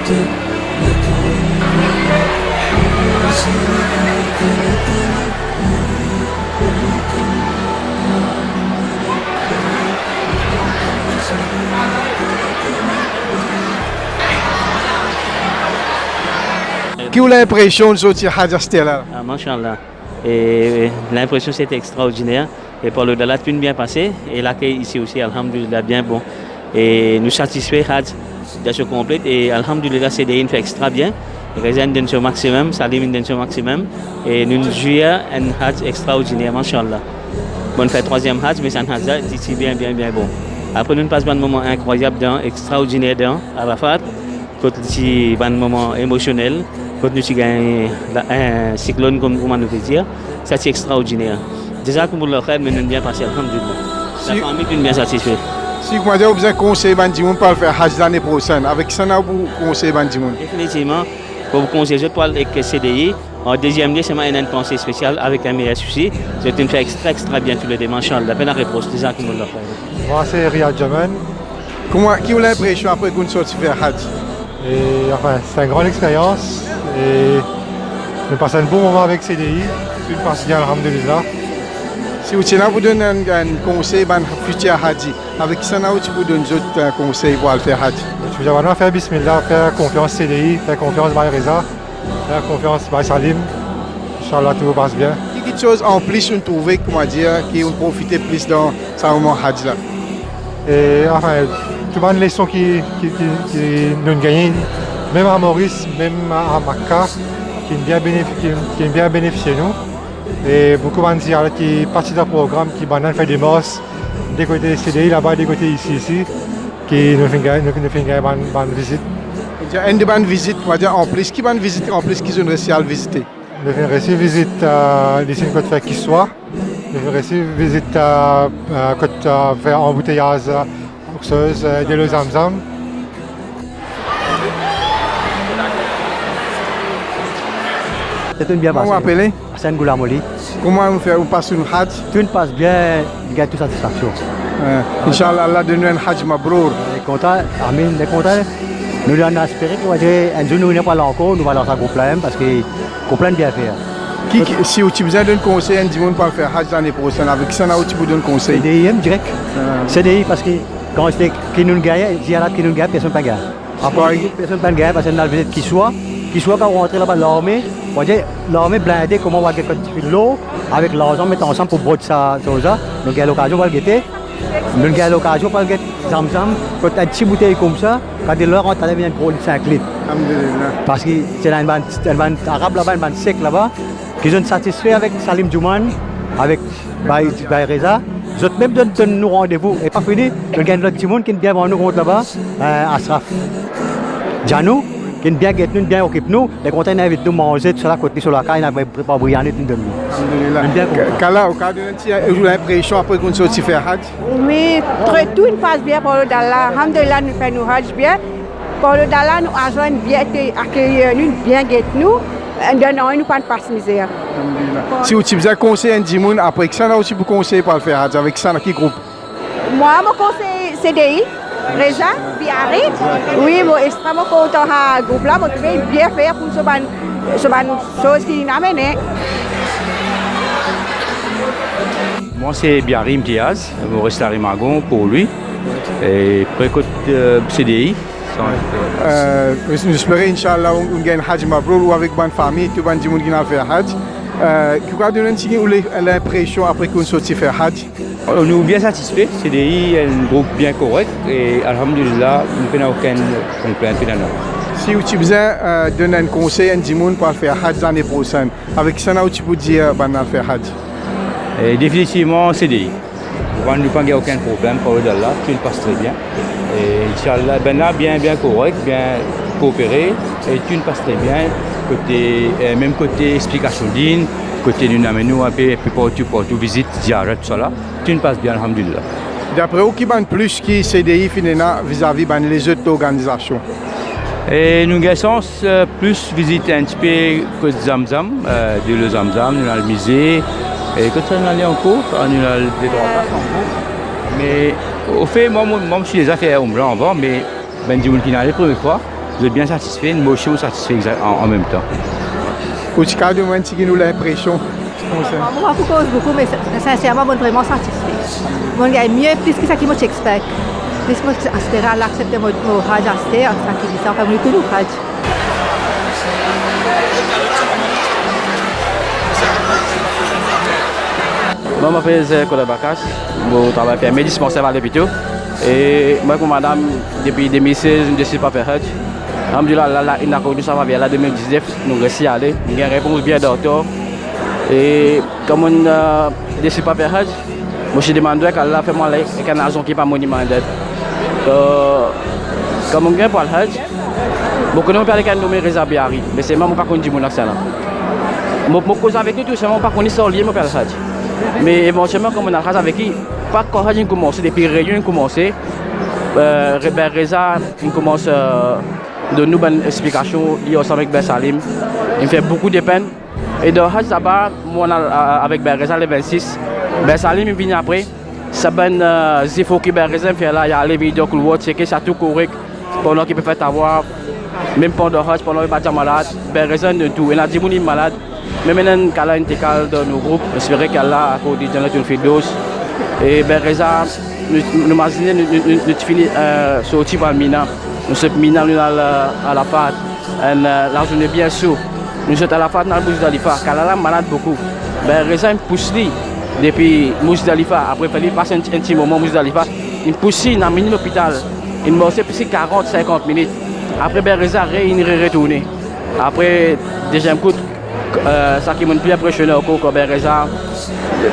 Quelle est l'impression de sortir Hajj à Stella? Machallah. Et l'impression c'était extraordinaire. Et pour le Dalat, tout bien passé. Et l'accueil ici aussi, alhamdulillah, bien bon. Et nous satisfait Hajj d'achat complète. Et alhamdulillah, CDI fait extra bien. Reza donne au maximum, Salim donne au maximum. Et nous jouons un Hajj extraordinaire, machallah. Bon, fait troisième Hajj, mais c'est un Hajj ici bien bon. Après, nous passons un moment incroyable, extraordinaire dans Arafat. Côté un moment émotionnel. Quand nous avons gagné un cyclone, comme on peut dire, ça c'est extraordinaire. Déjà, comme vous le faites, mais nous bien passé, alhamdulillah. La famille est bien satisfaite. Si vous avez besoin de conseils, vous pouvez faire Hajj l'année prochaine. Avec ça, vous conseillez Définitivement, pour vous conseiller, je parle avec CDI. En deuxième lieu, c'est un conseil spécial avec un meilleur souci. C'est une fait extra bien tous les dimanches. La peine à réponse, déjà, comme vous le faites. Moi, c'est Riyad Jaman. Quelle est l'impression après que vous sortez faire Hajj? Et enfin, c'est une grande expérience. Et nous passons un bon moment avec CDI. Tout passe bien, alhamdulillah. Si vous donnez un conseil pour le futur Hajj, avec ça, vous donnez d'autres conseils pour le faire Hajj? Je veux vraiment faire bismillah, faire confiance CDI, faire confiance à Reza, faire confiance à Salim. Inch'Allah, tout passe bien. Quelque chose en plus, on trouve, comment dire, qui ont profité plus dans ce moment Hajj là. Et enfin, tout le leçon qui nous gagnent, même à Maurice, même à Makkah, qui ont bien bénéficié nous. Et beaucoup de gens qui participent au programme, qui fait des mosses, des côtés CDI là-bas, des côtés ici, qui nous font une visite. Une bonne visite, on va dire en plus, qui va visiter en plus qu'ils ont réussi à le visiter? Nous avons reçu visite d'ici côté faire qui soit. Nous avons reçu visite côté faire embouteillage oxeuse de l'eau Zamzam. C'est une bien passé. Comment vous appelez? Hassan Goulamoli. Comment vous passez une Hajj? Tout passe bien, il y a toute satisfaction. Inch'Allah, Allah donne un Hajj Mabrour. On est content, Amin, on est content. Nous avons espéré qu'un jour nous n'sommes pas là encore, nous allons lancer un groupe là parce qu'on plein bien faire. Si vous avez besoin d'un conseil, un dimanche pour faire Hajj l'année prochaine, avec ça, vous donne conseil? CDI, direct. CDI parce que quand c'est qui nous gagne, si qui nous gagne, personne ne peut gagner. Après, personne ne peut gagner parce que nous avons visite qui soit quand on rentre là-bas l'armée, on va dire l'armée blindée, comment on va gagner l'eau, avec l'argent, mettre ensemble pour broder ça, nous avons l'occasion de le guetter. Nous avons l'occasion de le guetter Zamzam, quand une petite bouteille comme ça, quand il leur rentre, il y a un gros 5 litres. Parce que c'est une bande arabe là-bas, une bande sec là-bas, qui sont satisfaits avec Salim Djouman, avec Reza. Nous autres même donnent nous rendez-vous. Et pas fini, nous avons l'autre petit monde qui est bien nous contre là-bas, Asraf Janou, qui est bien guetté nous, bien occupé nous. Les conteneurs invitent nous manger, tout ça, côté sur la caille, nous avons préparé briané tout de Kala, vous avez l'impression après qu'on sortit faire Hajj? Oui, tout passe bien pour le Dalla. Alhamdulillah, nous faisons nos Hajj bien. Pour le Dalla, nous avons bien accueillir nous, bien guetté nous. Donnons nous pas de passe misère. Si vous avez conseillé un dimanche, après que ça, vous conseillez pour le faire Hajj, avec ça, qui groupe? Moi, je conseille CDI, Reza, Biari. Oui, je suis extrêmement content de ce groupe là, je vais bien faire pour ce chose qui nous amène. Moi, c'est Biari Mtiaz, Maurice Larimagon pour lui. Et précote CDI. J'espère, Inch'Allah, on gagne Hajj Mabrour ou avec bonne famille, tout le monde qui a fait Hajj. Vous avez l'impression après qu'on sortit faire Hajj? Nous sommes bien satisfaits. CDI est un groupe bien correct et alhamdulillah, nous n'avons aucune complainte. Si vous avez besoin de donner un conseil à un dimanche pour faire Hajj l'année prochaine, avec ça, vous pouvez dire de faire Hajj? Et définitivement CDI. Nous n'avons pas aucun problème pour le dollar, tout passe très bien. Et Inch'Allah, ben là, bien correct, bien coopéré, et tout passe très bien. Même côté explication d'une, côté nous amenons un peu pour visite, ziarat, tout ça là, tout passe bien, alhamdulillah. D'après vous, qui est plus qui CDI vis-à-vis les autres organisations? Et nous avons plus visiter un petit peu côté Zamzam, de le Zamzam, nous avons le musée. Et quand on allait en cours, on a des droits en cours. Mais au fait, moi je suis déjà fait Umrah avant, mais ben du monde qui n'a la première fois. Vous êtes bien satisfait, moi aussi, je suis satisfait en même temps. Au cas de moi, nous l'impression. Moi, je cause beaucoup, mais sincèrement, je suis vraiment satisfait. Je gagne mieux, plus que ça qui m'expecte. Plus que je l'accepter mon Hajj, ça qui dit ça, enfin, je suis tout Hajj. Moi, je m'appelle Zékola Bakas, je travaille à Médis dispensaire à l'hôpital. Et moi, comme madame, depuis 2016, je ne décide pas de faire Hajj. Alhamdulillah, il a connu ça va vers la 2019, nous réussi à aller. Il y a une réponse bien docteur. Et comme on ne décide pas de faire Hajj, moi je demande qu'Allah fait moi et qu'un argent qui n'est pas monument d'aide. Comme on gagne pour le Hajj, beaucoup de gens parlent qu'on nomme Reza Biari, mais c'est moi qui ne connais pas mon accent. Je cause avec lui tout simplement pas qu'on est sur lié pour le Hajj. Mais éventuellement, comme on a avec lui, pas quand Hajj commence, depuis réunion commencé, Reza commence de nous une explication liée ensemble avec Ben Salim. Il me fait beaucoup de peine. Et dans Hajj Sabah, moi avec Ben Reza le 26, Ben Salim il vient après. Ça ben zifo qui Ben Reza fait là, il y a les vidéos que vous checker ça tout correct pendant qu'il peut faire avoir même pendant Hajj, pendant qu'il est malade, Ben Reza de tout. Il a dit qu'il est malade. Mais maintenant qu'Allah est intégré dans nos groupes, j'espère qu'Allah a accordé dans notre Firdaus. Et Ben Reza, nous imaginons nous finissons sortir par Mina. Nous sommes Mina à la fête. La journée bien sûr. Nous sommes à la fête dans le Mousdalifa. Kalala malade beaucoup. Ben Reza me pousse depuis Mousdalifa. Après il passe un petit moment Mousdalifa. Il me pousse dans l'hôpital. Il m'a aussi poussé 40-50 minutes. Après Ben Reza il est retourné. Après deuxième coup, ça qui m'a plus impressionné au cours Ben Reza.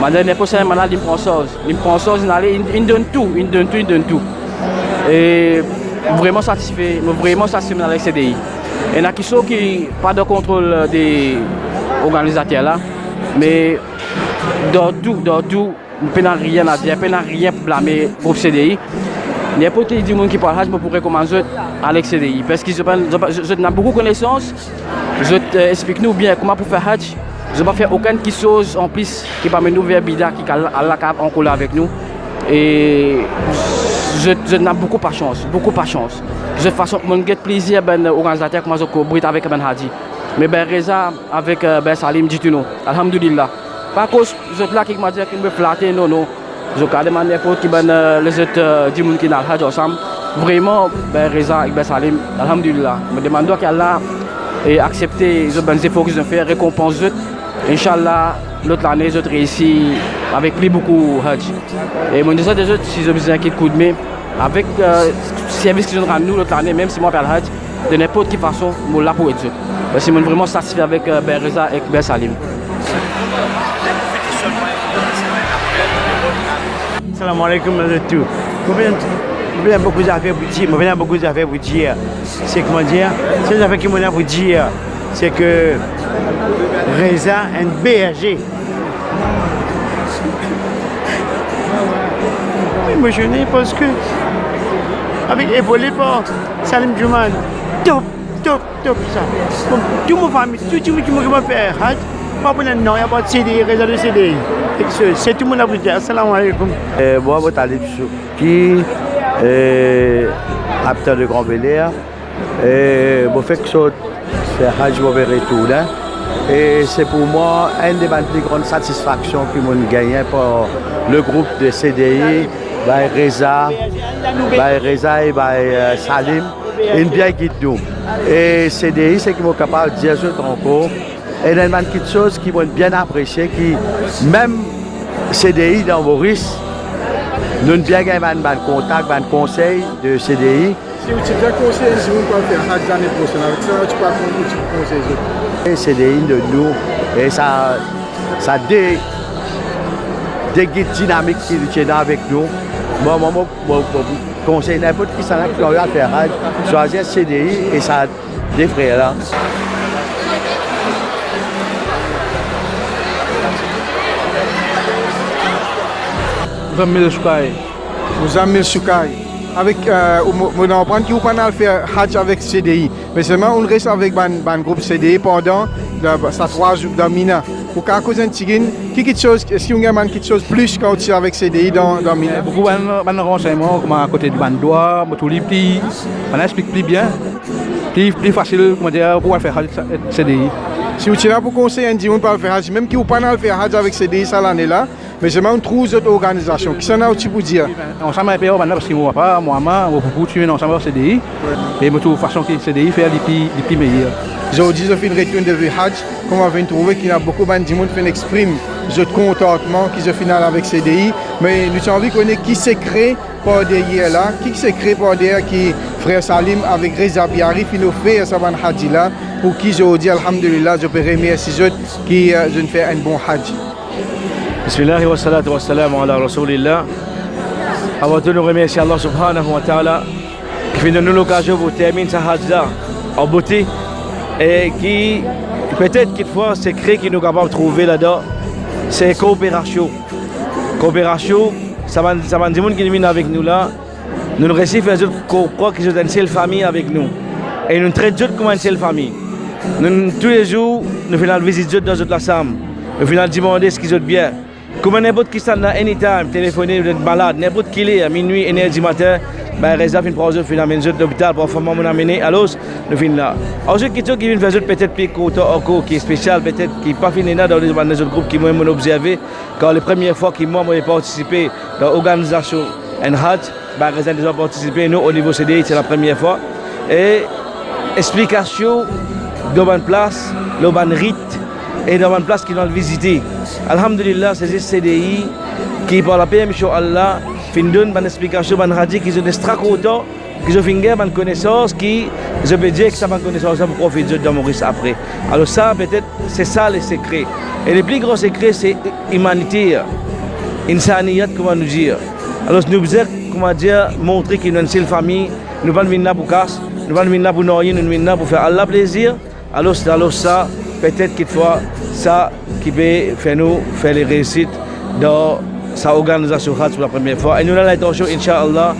Ma dernière fois c'est un malade, il me prend sauce. Il me prend sauce, il donne tout, il donne tout. Et vraiment satisfait avec CDI. Il y en a qui sont qui pas de contrôle des organisateurs là, mais dans tout, je n'ai rien à dire, je n'ai rien à blâmer pour CDI. N'importe qui qui parle, je pourrais commencer avec CDI parce que je n'ai beaucoup de connaissances. Je t'explique nous bien comment pour faire Hajj. Je ne vais pas faire aucune chose en plus qui va nous vers Bida qui Allah en coller avec nous. Et je n'ai beaucoup pas chance. De toute façon, je j'ai plaisir à l'organisateur comment je collaboré avec Ben Hadi. Mais Ben Reza avec Ben Salim dit non. Alhamdulillah. Par contre, je suis là qui m'a dit qu'il me flattait, non. Je demande n'importe qui les autres du monde qui n'a pas ensemble. Vraiment, Ben Reza avec Ben Salim, alhamdulillah. Je me demande qu'Allah ait accepté les bonnes efforts qu'ils ont fait, récompense. Inch'Allah, l'autre année, je réussis avec plus beaucoup Hajj. Et mon désir des autres, si je besoin d'un coup de main, avec le service qu'ils ont rendu l'autre année, même si moi je fais le Hajj, de n'importe quelle façon, je suis là pour être. Parce que je suis vraiment satisfait avec Ben Reza et Ben Salim. Salam alaikum à tous. Je viens beaucoup d'affaires pour dire. C'est comment dire? C'est des affaires qui m'ont pour dire. C'est que Reza est un berger. Émotionné parce que avec épaulé par Salim Djouman, top ça. Tout mon famille, tout le monde qui m'a fait Hajj, pas pour non, il n'y a pas de CDI, Reza de CDI. C'est tout le monde à vous dire. Assalamu alaikum. Moi, je suis allé qui habitant de Grand Bel-Air. Je fais que c'est Hajj Retour. Et c'est pour moi une des plus grandes satisfactions que j'ai gagné pour le groupe de CDI, Reza et Salim, et bien guide nous. Et CDI, c'est qui m'ont capable de dire ce encore. Et il y a quelque chose qui m'ont bien apprécié, qui même CDI dans Maurice, nous avons bien gagné un contact, un conseil de CDI. Si vous avez conseillé, si vous pouvez faire Hajj l'année prochaine, avec ça, tu peux conseiller. Et CDI de nous, et ça des guides dynamiques qui sont avec nous. Moi, je conseille n'importe qui s'en a qui a faire Hajj, choisir CDI et ça des frères là. Mouzamil Soukaï. Avec on apprend qu'il faut pas faire Hajj avec CDI. Mais seulement on reste avec un groupe CDI pendant ça 3 jours dans Mina. Pour qu'à cause d'un tigin, quelque chose, est-ce qu'il y a quelque chose plus quand tu es avec CDI dans Mina? Beaucoup de renseignements, comme à côté du bandois, tout les petits, on explique plus bien. plus facile comment dire, pour faire Hajj CDI. Si vous êtes pour conseiller un dimanche pour faire Hajj, même qui vous pas faire Hajj avec CDI ça l'année là, mais c'est même trouve d'autres organisations. Qui s'en a aussi pour dire? Ensemble avec PO parce que moi pas, moi beaucoup tu es ensemble avec CDI et de toute façon que CDI fait les plus meilleurs. Aujourd'hui, je fais une retour de Hajj, comme on vient de trouver qu'il y a beaucoup de gens qui expriment ce contentement qui se final avec CDI, mais nous avons envie de connaître qui s'est créé par derrière là, qui s'est créé par derrière qui frère Salim avec Reza Biari qui nous fait ce Hajj là, pour qui je dis alhamdulillah, je peux remercier ceux qui ont fait un bon Hajj. Bismillah wa salatu wa salam ala Rasulillah. Avant tout, nous remercions Allah subhanahu wa ta'ala qui nous donne l'occasion pour terminer ce Hajj là en beauté et qui peut-être quelquefois c'est secret qui nous capable de trouver là-dedans, c'est coopération. Coopération, ça va dire qui viennent avec nous là, nous réussissons à faire croire qu'ils sont une seule famille avec nous et nous traitons comme une seule famille. Nous, tous les jours, nous faisons visiter dans notre ensemble, nous faisons demander ce qu'ils ont bien. Comme n'importe qui s'en a anytime, téléphoner, vous êtes malade, n'importe qui est à minuit, 1h du matin, ben réserve une pause, nous amène à l'hôpital pour faire nous amener, alors nous finissons là. Ensuite, qui viennent faire peut-être plus court, qui est spécial, peut-être qui n'est pas fini là dans les autres groupes qui m'ont observé, quand les premières fois qu'ils m'ont participé dans l'organisation en Hajj, ben réserve déjà participé, nous au niveau CDI, c'est la première fois. Et explication de bonne place, de bonne rite, et dans une place qu'ils ont visité. Alhamdulillah, c'est ce CDI qui, par la permission Allah, fin donne une explication, une hadith, qui sont extra contents, qui ont fait une connaissance, qui, je peux dire que ça va connaissance pour profiter de Maurice après. Alors ça, peut-être, c'est ça le secret. Et le plus grand secret, c'est l'humanité, insaniyat, comment nous dire. Alors nous devons, comment dire, montrer qu'il y a une seule famille, nous ne venons pas pour casse, nous ne venons pas pour noyer, nous venons pas pour faire Allah plaisir. Alors ça, peut-être quelquefois, ça qui peut faire nous faire les réussites dans sa organisation Hajj pour la première fois. Et nous avons l'intention, Inch'Allah,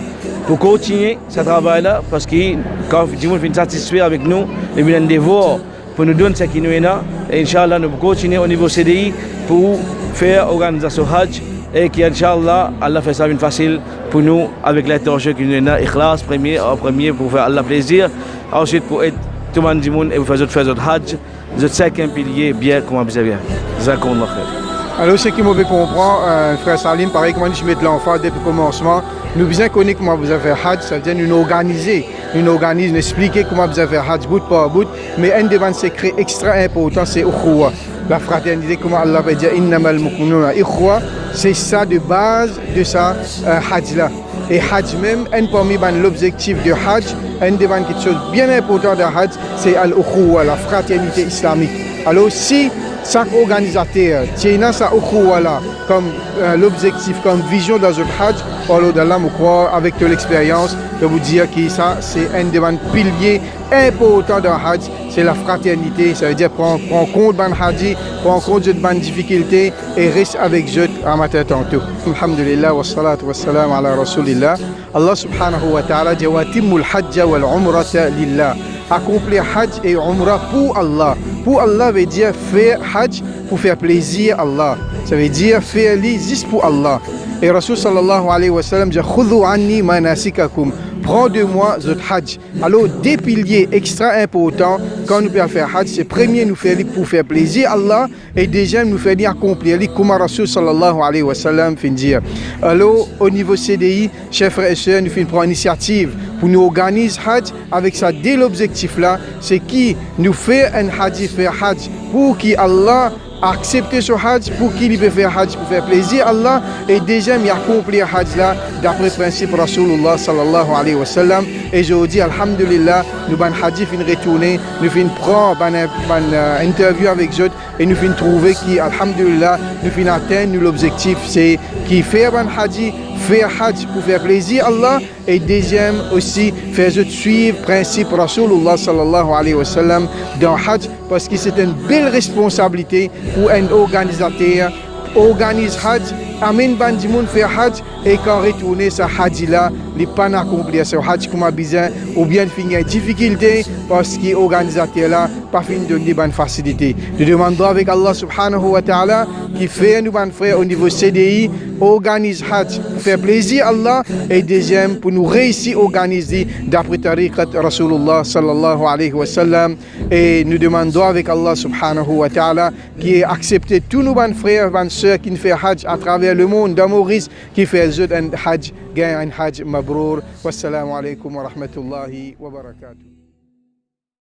pour continuer ce travail-là, parce que quand tout le monde est satisfait avec nous, nous venons de devoir pour nous donner ce qui nous est là. Et Inch'Allah, nous pouvons continuer au niveau CDI pour faire l'organisation Hajj et qui, Inch'Allah, Allah fait ça une facile pour nous avec l'intention qui nous est là, Ikhlas, en premier pour faire Allah plaisir, ensuite pour être tout le monde et vous faire votre Hajj. Vous êtes 5e pilier bien comme vous avez. Jazakumullah khair. Alors, ce qui m'a fait comprendre, frère Salim, pareil, comment je mets de l'enfant depuis le commencement, nous bien connaître comment vous avez fait Hajj, ça veut dire nous organiser, nous expliquer comment vous avez fait Hajj bout par bout, mais un des secrets extra important, c'est Ukhuwa, la fraternité, comment Allah va dire, innamal mu'minuna ikhwa, c'est ça de base de ça Hajj là. Et Hajj même, un parmi l'objectif de Hajj, un des quelque chose bien important de Hajj, c'est al-ukhuwa, la fraternité islamique. Alors si chaque organisateur tient sa ukhuwa là comme l'objectif, comme vision dans le Hajj, alors d'Allah me croire avec toute l'expérience de vous dire que ça c'est un des piliers importants dans Hajj, c'est la fraternité, ça veut dire prendre compte de Hajj, prendre compte de bonnes difficultés et reste avec eux à matin tantôt. Alhamdulillah wa salatu wa salam ala rasulillah. Allah subhanahu wa ta'ala dit wa timmul hajja wal umrata lillah. Accomplir Hajj et Umrah pour Allah. Pour Allah veut dire faire Hajj pour faire plaisir à Allah. Ça veut dire faire juste pour Allah. Et Rasul sallallahu alayhi wa sallam dit khudhu anni manasikakum. Prends de moi votre Hajj. Alors, des piliers extra importants quand nous pouvons faire Hajj, c'est premier nous faire pour faire plaisir à Allah et deuxième nous faire accomplir comme Rasul sallallahu alayhi wa sallam fait dire. Alors, au niveau CDI, chers frères et sœurs, nous faisons prendre l'initiative pour nous organiser Hajj avec ça dès l'objectif là, c'est qui nous fait un Hajj, faire Hajj pour qui Allah accepter ce Hajj pour qu'il peut faire Hajj pour faire plaisir à Allah et deuxième il accomplir Hajj là d'après le principe Rasulullah sallallahu alayhi wa sallam. Et je vous dis alhamdulillah, nous ban Hajj fin retourner, nous fin prendre une interview avec eux et nous fin trouver qui alhamdulillah nous fin atteindre l'objectif, c'est qui faire ban Hajj, faire Hajj pour faire plaisir à Allah et deuxième aussi faire suivre le principe Rasulullah sallallahu alayhi wa sallam dans Hajj, parce que c'est une belle responsabilité pour un organisateur organise Hajj amène bandi moun faire hajj et quand retourner sa hajj là, les pas accomplir ce hajj comme besoin ou bien finir difficulté parce que organisateur là pas fin donner bonne facilité. Nous demandons avec Allah subhanahu wa ta'ala qui fait nous ban frère au niveau CDI organise hajj pour faire plaisir à Allah et deuxième pour nous réussir organiser d'après tariqat Rasulullah sallallahu alayhi wa sallam et nous demandons avec Allah subhanahu wa ta'ala qui accepte tous nos ban frères ban sœurs qui fait hajj à travers le monde dans Maurice qui fait un hajj gagne un hajj mabrour. Wassalamu alaikum wa rahmatullahi wa barakatuh.